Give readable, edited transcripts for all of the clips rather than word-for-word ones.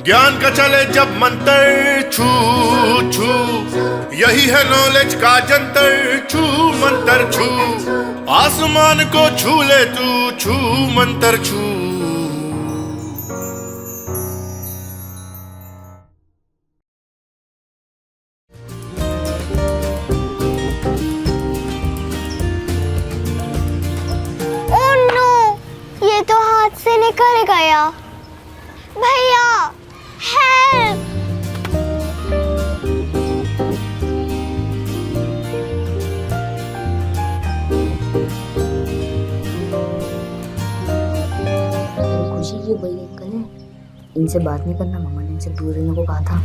ज्ञान का चले जब मंत्र छू छू, यही है नॉलेज का जंतर छू मंतर छू, आसमान को छू ले तू छू मंतर छू। से निकल गया। भैया हेल्प। खुशी ये वही अंकल है, इनसे बात नहीं करना, मम्मा ने इनसे दूर रहने को कहा था।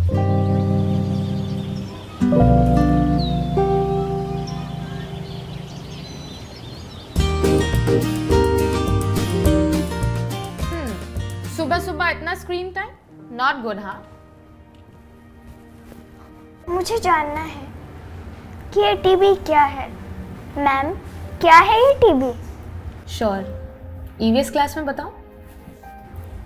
सुबह सुबह इतना स्क्रीन टाइम नॉट गुड। हाँ, मुझे जानना है कि ये टीवी क्या है। मैम, क्या है ये टीवी? श्योर, ईवीएस क्लास में बताओ।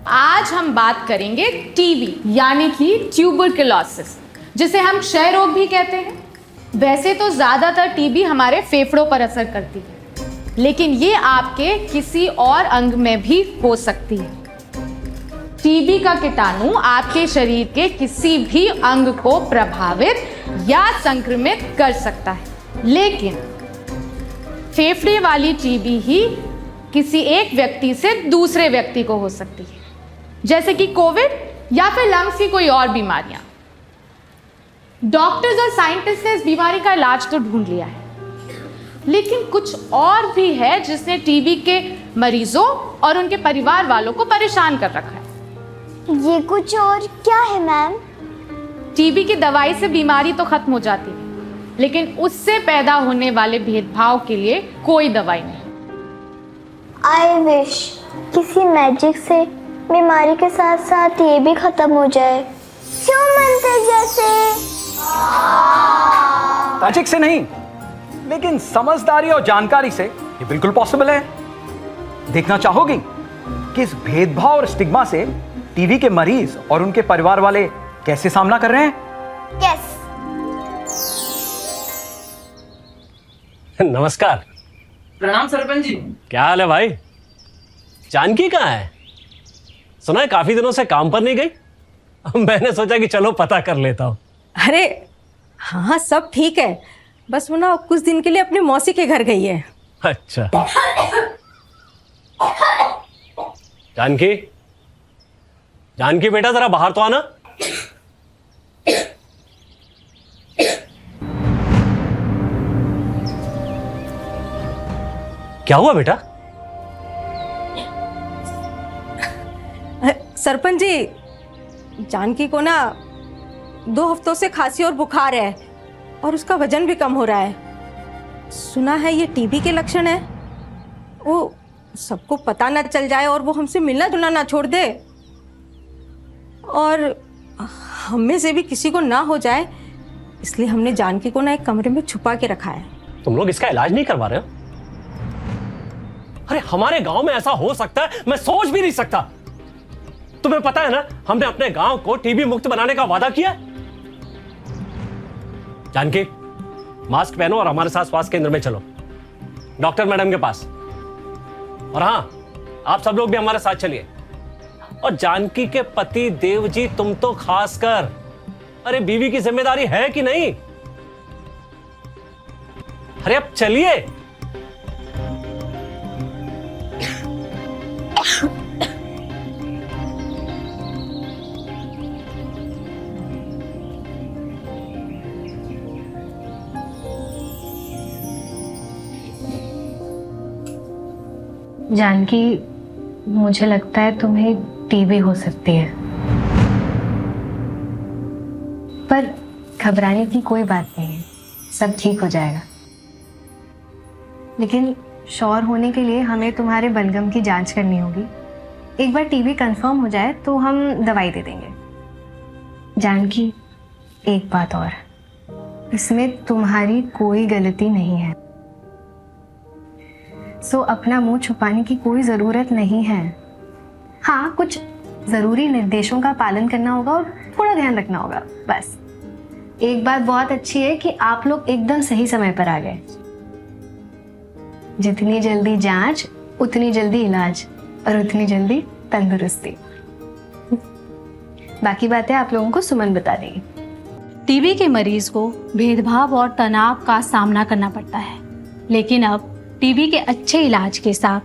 आज हम बात करेंगे टीबी यानी कि ट्यूबरकुलोसिस, जिसे हम क्षय रोग भी कहते हैं। वैसे तो ज्यादातर टीबी हमारे फेफड़ों पर असर करती है, लेकिन ये आपके किसी और अंग में भी हो सकती है। टीबी का कीटाणु आपके शरीर के किसी भी अंग को प्रभावित या संक्रमित कर सकता है, लेकिन फेफड़े वाली टीबी ही किसी एक व्यक्ति से दूसरे व्यक्ति को हो सकती है, जैसे कि कोविड या फिर लंग्स की कोई और बीमारियां। डॉक्टर्स और साइंटिस्ट ने इस बीमारी का इलाज तो ढूंढ लिया है, लेकिन कुछ और भी है जिसने टीबी के मरीजों और उनके परिवार वालों को परेशान कर रखा है। ये कुछ और क्या है मैम? टीबी की दवाई से बीमारी तो खत्म हो जाती है, लेकिन उससे पैदा होने वाले भेदभाव के लिए कोई दवाई नहीं। आई विश किसी मैजिक से बीमारी के साथ साथ ये भी खत्म हो जाए, क्यों मंत्र जैसे? मैजिक से नहीं, लेकिन समझदारी और जानकारी से ये बिल्कुल पॉसिबल है। देखना चाहोगी कि इस भेदभाव और स्टिग्मा से टीबी के मरीज और उनके परिवार वाले कैसे सामना कर रहे हैं? यस। नमस्कार। प्रणाम सरपंच जी। क्या हाल है भाई? जानकी कहाँ है? सुना है काफी दिनों से काम पर नहीं गई। मैंने सोचा कि चलो पता कर लेता हूँ। अरे हाँ, सब ठीक है, बस वो ना कुछ दिन के लिए अपनी मौसी के घर गई है। अच्छा। जानकी, जानकी बेटा जरा बाहर तो आना। क्या हुआ बेटा? सरपंच जी, जानकी को ना 2 हफ्तों से खांसी और बुखार है और उसका वजन भी कम हो रहा है। सुना है ये टीबी के लक्षण है। वो सबको पता ना चल जाए और वो हमसे मिलना जुलना ना छोड़ दे, और हम में से भी किसी को ना हो जाए, इसलिए हमने जानकी को ना एक कमरे में छुपा के रखा है। तुम लोग इसका इलाज नहीं करवा रहे हो? अरे हमारे गांव में ऐसा हो सकता है, मैं सोच भी नहीं सकता। तुम्हें पता है ना, हमने अपने गांव को टीबी मुक्त बनाने का वादा किया। जानकी, मास्क पहनो और हमारे साथ स्वास्थ्य केंद्र में चलो, डॉक्टर मैडम के पास। और हां, आप सब लोग भी हमारे साथ चलिए। और जानकी के पति देव जी, तुम तो खास कर, अरे बीवी की जिम्मेदारी है कि नहीं? अरे अब चलिए। जानकी, मुझे लगता है तुम्हें टीबी हो सकती है, पर घबराने की कोई बात नहीं है, सब ठीक हो जाएगा। लेकिन श्योर होने के लिए हमें तुम्हारे बलगम की जांच करनी होगी। एक बार टीबी कंफर्म हो जाए तो हम दवाई दे देंगे। जानकी, एक बात और, इसमें तुम्हारी कोई गलती नहीं है, सो अपना मुंह छुपाने की कोई ज़रूरत नहीं है। हाँ, कुछ ज़रूरी निर्देशों का पालन करना होगा और थोड़ा ध्यान रखना होगा बस। एक बात बहुत अच्छी है कि आप लोग एकदम सही समय पर आ गए। जितनी जल्दी जांच उतनी जल्दी इलाज और उतनी जल्दी तंदुरुस्ती। बाकी बातें आप लोगों को सुमन बता देगी। टीबी के मरीज को भेदभाव और तनाव का सामना करना पड़ता है, लेकिन अब टीबी के अच्छे इलाज के साथ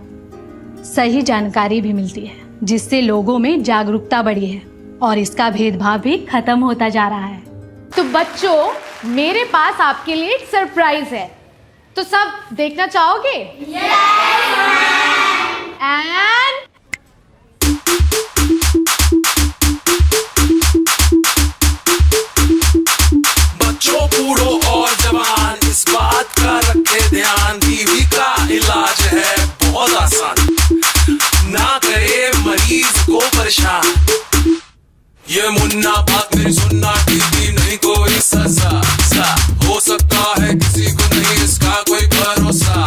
सही जानकारी भी मिलती है, जिससे लोगों में जागरूकता बढ़ी है और इसका भेदभाव भी खत्म होता जा रहा है। तो बच्चों, मेरे पास आपके लिए एक सरप्राइज है, तो सब देखना चाहोगे? एंड बच्चों, बूढ़ों और जवान इस बात का रखे ध्यान, टीबी का इलाज है बहुत आसान, ना करे मरीज को परेशान। ये मुन्ना बात मेरी सुनना, टीबी नहीं कोई सजा सा, हो सकता है किसी को नहीं इसका कोई भरोसा।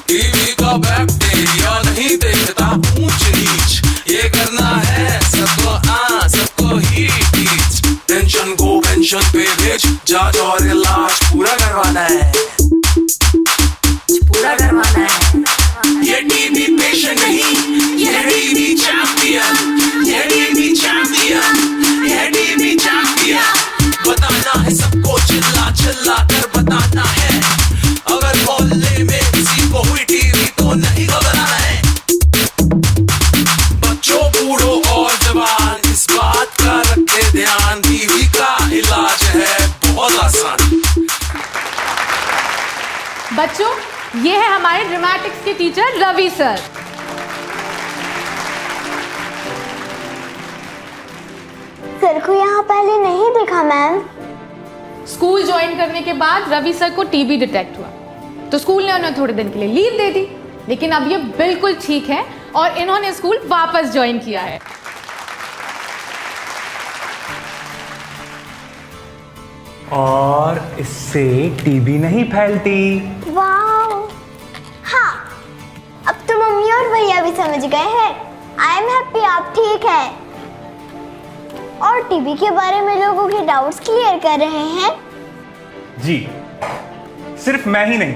टीबी का बैक्टीरिया नहीं देखता ऊंच नीच, ये करना है सबको ही टीच। टेंशन को पेंशन पे भेज, जांच और इलाज पूरा करवाना है, पूरा करवाना है। ये टीबी पेशेंट नहीं, ये टीबी चैंपियन, ये टीबी चैंपियन, ये टीबी चैंपियन। बताना है सबको, चिल्ला चिल्ला कर बताना है, अगर मोहल्ले में किसी को हुई टीबी तो नहीं घबराना है। बच्चों, बूढ़ों और जवान इस बात का रखे ध्यान, टीबी का इलाज है बहुत आसान। बच्चों, ये है हमारे ड्रामेटिक्स के टीचर रवि सर। सर को यहाँ पहले नहीं देखा मैम। स्कूल ज्वाइन करने के बाद रवि सर को टीबी डिटेक्ट हुआ, तो स्कूल ने उन्हें थोड़े दिन के लिए लीव दे दी, लेकिन अब ये बिल्कुल ठीक है और इन्होंने स्कूल वापस ज्वाइन किया है। और इससे टीबी नहीं फैलती। वाह, हाँ, अब तो मम्मी और भैया भी समझ गए हैं। आई एम हैप्पी आप ठीक हैं और टीबी के बारे में लोगों के डाउट्स क्लियर कर रहे हैं। जी, सिर्फ मैं ही नहीं,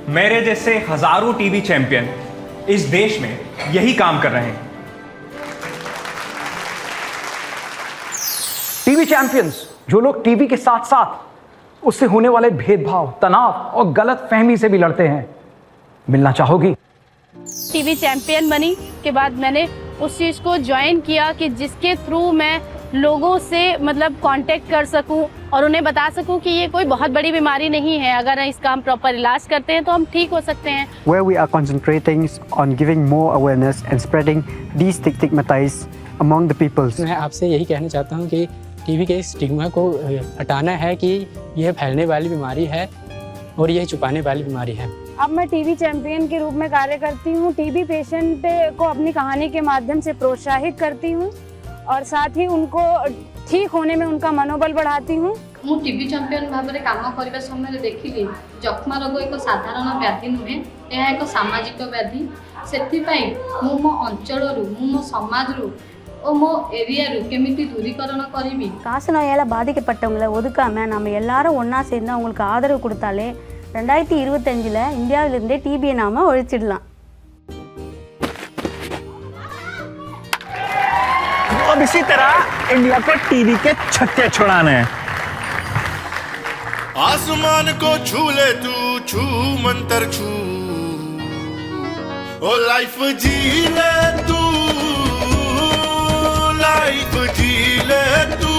मेरे जैसे हजारों टीबी चैंपियन इस देश में यही काम कर रहे हैं। टीबी चैंपियंस, जो लोग टीबी के साथ साथ उससे होने वाले भेदभाव, तनाव और गलत फहमी से भी लड़ते हैं, मिलना चाहोगी? टीबी चैंपियन बनी के बाद मैंने उस चीज़ को ज्वाइन किया कि जिसके थ्रू मैं लोगों से मतलब कांटेक्ट कर सकूं और उन्हें बता सकूं कि ये कोई बहुत बड़ी बीमारी नहीं है, अगर इसका हम प्रॉपर इलाज करते हैं तो हम ठीक हो सकते हैं। Where we are concentrating on giving more awareness and spreading destigmatize among the peoples. मैं आपसे यही कहना चाहता हूँ कि टीबी के स्टिग्मा को हटाना है कि यह फैलने वाली बीमारी है और यह छुपाने वाली बीमारी है। अब मैं टीबी चैंपियन के रूप में कार्य करती हूँ। टीबी पेशेंट को अपनी कहानी के माध्यम से प्रोत्साहित करती हूँ और साथ ही उनको ठीक होने में उनका मनोबल बढ़ाती हूँ। ମୁଁ ଟିବି ଚମ୍ପିୟନ ଭାବରେ କାମ କରିବା ସମୟରେ ଦେଖିଲି ଯକ୍ଷ୍ମା ରୋଗ ଏକ ସାଧାରଣ ବ୍ୟାଧି ନୁହେଁ, ଏହା ଏକ ସାମାଜିକ ବ୍ୟାଧି। ସେଥିପାଇଁ ମୁଁ ମୋ ଅଞ୍ଚଳରୁ, ମୁଁ ମୋ ସମାଜରୁ ଓ ମୋ ଏରିଆରୁ କେମିତି ଦୂରୀକରଣ କରିବି। காசநோயால் பாதிக்கப்பட்டவங்களை ஒதுக்காம நம்ம எல்லாரும் ஒன்றா சேர்ந்து அவங்களுக்கு ஆதரவு கொடுத்தாலே 2025 இந்தியாவிலிருந்தே டிபியை நாம ஒழிச்சிடலாம்। अब इसी तरह इंडिया को टीबी के छक्के छुड़ाने हैं। आसमान को छू ले तू, छू मंतर छू, ओ लाइफ जी ले तू, लाइफ जी ले तू,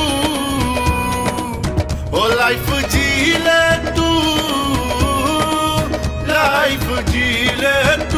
ओ लाइफ जी ले तू, लाइफ जी ले तू।